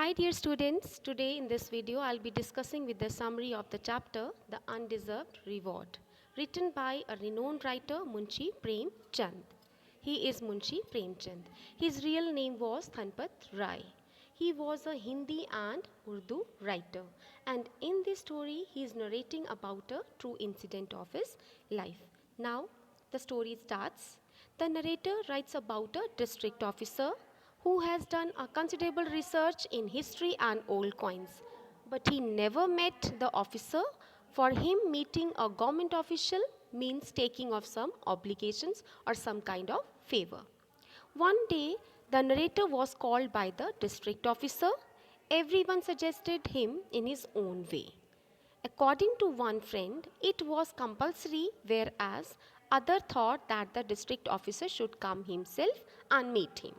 Hi dear students, today in this video I'll be discussing with the summary of the chapter The Undeserved Reward, written by a renowned writer Munshi Prem Chand. He is Munshi Prem Chand. His real name was Thanpat Rai. He was a Hindi and Urdu writer, and in this story he is narrating about a true incident of his life. Now the story starts. The narrator writes about a district officer who has done a considerable research in history and old coins. But he never met the officer. For him, meeting a government official means taking off some obligations or some kind of favor. One day, the narrator was called by the district officer. Everyone suggested him in his own way. According to one friend, it was compulsory, whereas other thought that the district officer should come himself and meet him.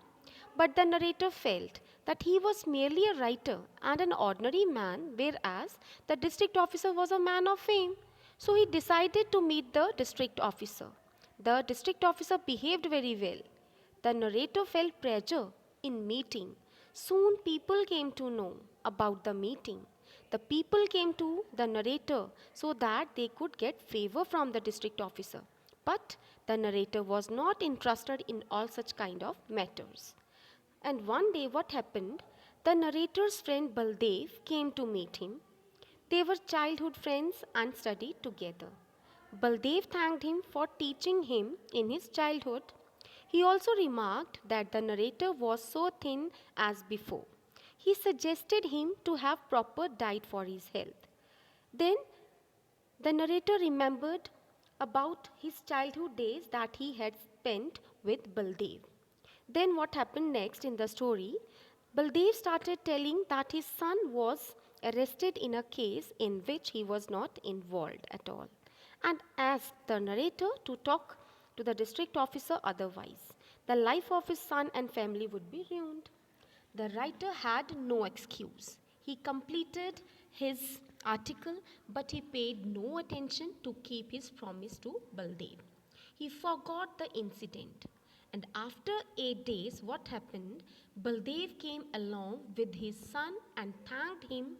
But the narrator felt that he was merely a writer and an ordinary man, whereas the district officer was a man of fame. So he decided to meet the district officer. The district officer behaved very well. The narrator felt pressure in meeting. Soon people came to know about the meeting. The people came to the narrator so that they could get favor from the district officer. But the narrator was not interested in all such kind of matters. And one day, what happened? The narrator's friend Baldev came to meet him. They were childhood friends and studied together. Baldev thanked him for teaching him in his childhood. He also remarked that the narrator was so thin as before. He suggested him to have proper diet for his health. Then the narrator remembered about his childhood days that he had spent with Baldev. Then, what happened next in the story? Baldev started telling that his son was arrested in a case in which he was not involved at all, and asked the narrator to talk to the district officer, otherwise, the life of his son and family would be ruined. The writer had no excuse. He completed his article, but he paid no attention to keep his promise to Baldev. He forgot the incident. And after 8 days, what happened? Baldev came along with his son and thanked him.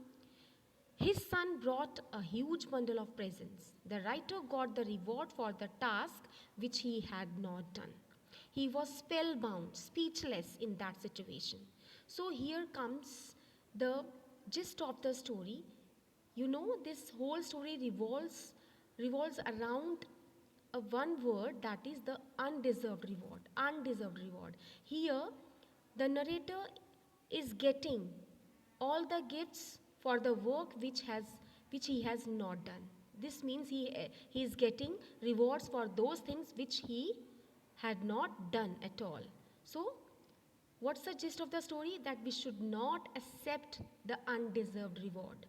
His son brought a huge bundle of presents. The writer got the reward for the task which he had not done. He was spellbound, speechless in that situation. So here comes the gist of the story. You know, this whole story revolves around a one word, that is the undeserved reward. Undeserved reward. Here the narrator is getting all the gifts for the work which he has not done. This means he is getting rewards for those things which he had not done at all. So what's the gist of the story? That we should not accept the undeserved reward.